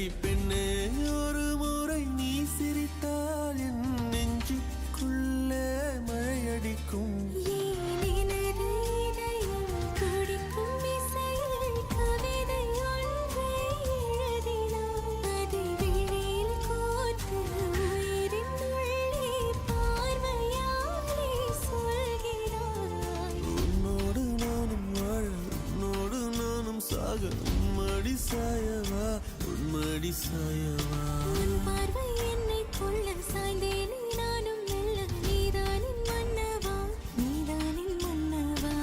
அடி பெண்ணே ஒரு முறை நீ சிரித்தால் என் நெஞ்சுக்குள்ளே மழையடிக்கும். உம்மடி சாயவா உம்மடி சாயவா பார்வை என்னை கொள்ள சாய்ந்தேனே நானும் மெல்ல நீதானின் மன்னவா நீதானின் மன்னவா.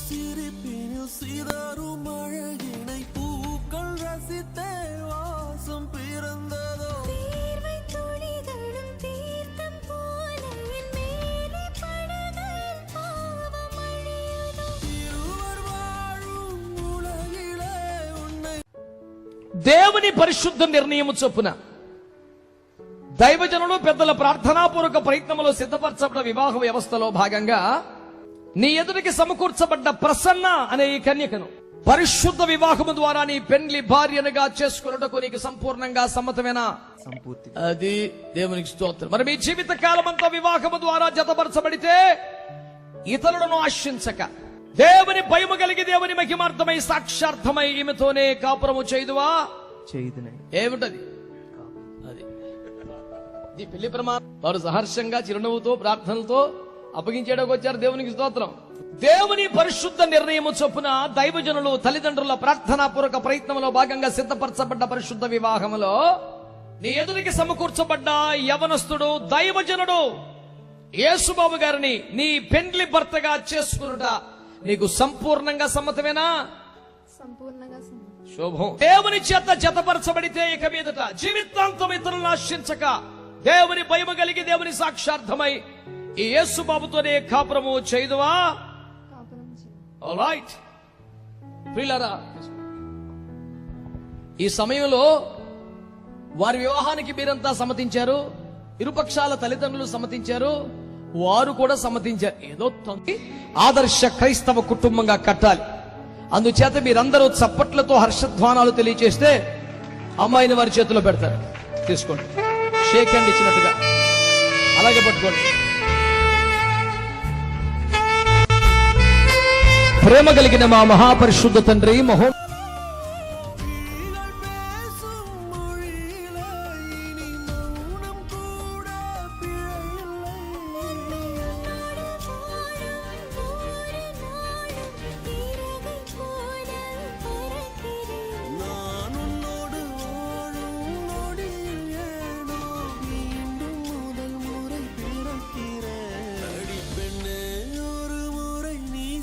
சிரிப்பினில் சிதறும் அழகினை பூக்கள் ரசித்தே வாசம் பிறந்ததோ. தீர்வை துளிகளும் தீர்த்தம் போல என் மேலே படுகையில் பாவம் அழியுதோ. இருவர் வாழும் உலகிலே உன்னை దేవుని పరిశుద్ధ నిర్ణయము చొప్పున దైవజనులు పెద్దల ప్రార్థనాపూర్వక ప్రయత్నములో సిద్ధపరచబడిన వివాహ వ్యవస్థలో భాగంగా నీ ఎదుటికి సమకూర్చబడ్డ ప్రసన్న అనే ఈ కన్యకను పరిశుద్ధ వివాహము ద్వారా నీ పెండ్లి భార్యనుగా చేసుకున్నటకు నీకు సంపూర్ణంగా సమ్మతమేనా? అది దేవునికి స్తోత్రం. మరి మీ జీవిత కాలం అంతా వివాహము ద్వారా జతపరచబడితే ఇతరులను ఆశించక దేవుని భయము కలిగి దేవుని మహిమార్థమై సాక్షార్థమై ఈమెతోనే కాపురము చేయుదువా? ఏమిటది? అది ఈ పెళ్లి ప్రమాణం. వారు సహర్షంగా చిరునవ్వుతో ప్రార్థనలతో అప్పగించేయడానికి వచ్చారు. దేవునికి స్తోత్రం. దేవుని పరిశుద్ధ నిర్ణయము చొప్పున దైవజనులు తల్లిదండ్రుల ప్రార్థనాపూర్వక ప్రయత్నంలో భాగంగా సిద్ధపరచబడ్డ పరిశుద్ధ వివాహములో నీ ఎదురికి సమకూర్చబడ్డ యవనస్తుడు దైవజనుడు యేసుబాబు గారిని నీ పెండ్లి భర్తగా చేసుకునుట నీకు సంపూర్ణంగా సమ్మతమేనా? సంపూర్ణంగా శోభం. దేవుని చేత జతపరచబడితే ఇక మీదట జీవితాంతం ఇతరులను ఆశించక దేవుని భయము కలిగి దేవుని సాక్షార్థమై ఈ యేసుబాబుతోనే కాపురము చేయుదువా? ఆల్రైట్ ప్రియులారా, ఈ సమయంలో వారి వివాహానికి మీరంతా సమ్మతించారు. ఇరుపక్షాల తల్లిదండ్రులు సమ్మతించారు, వారు కూడా సమ్మతించారు. ఏదో ఆదర్శ క్రైస్తవ కుటుంబంగా కట్టాలి. అందుచేత మీరందరూ చప్పట్లతో హర్షధ్వానాలు తెలియజేస్తే అమ్మాయిని వారి చేతిలో పెడతారు. తీసుకోండి, షేక్ హ్యాండ్ ఇచ్చినట్టుగా అలాగే పట్టుకోండి. ప్రేమ కలిగిన మా మహాపరిశుద్ధ తండ్రి మహో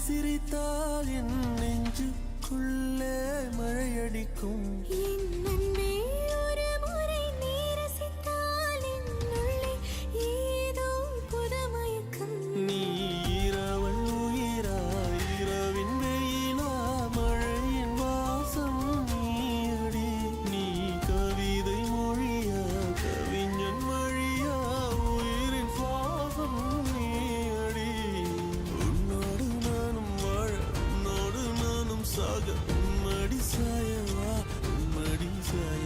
சிரித்தால் என் நெஞ்சுக்குள்ளே மழையடிக்கும். ஒரு முறை நீ ரசித்தால் என்னுள்ளே ஏதோ புதுமயக்கம். நீ இரவல் உயிரா இரவின் வெயிலா மழையின் வாசம் நீயடி. நீ கவிதை மொழியா கவிஞன் மொழியா உயிரின் சுவாசம் நீயடி. உன்னோடு நானும் வாழ உன்னோடு நானும் சாக உம்மடி சாயவா உம்மடி சாய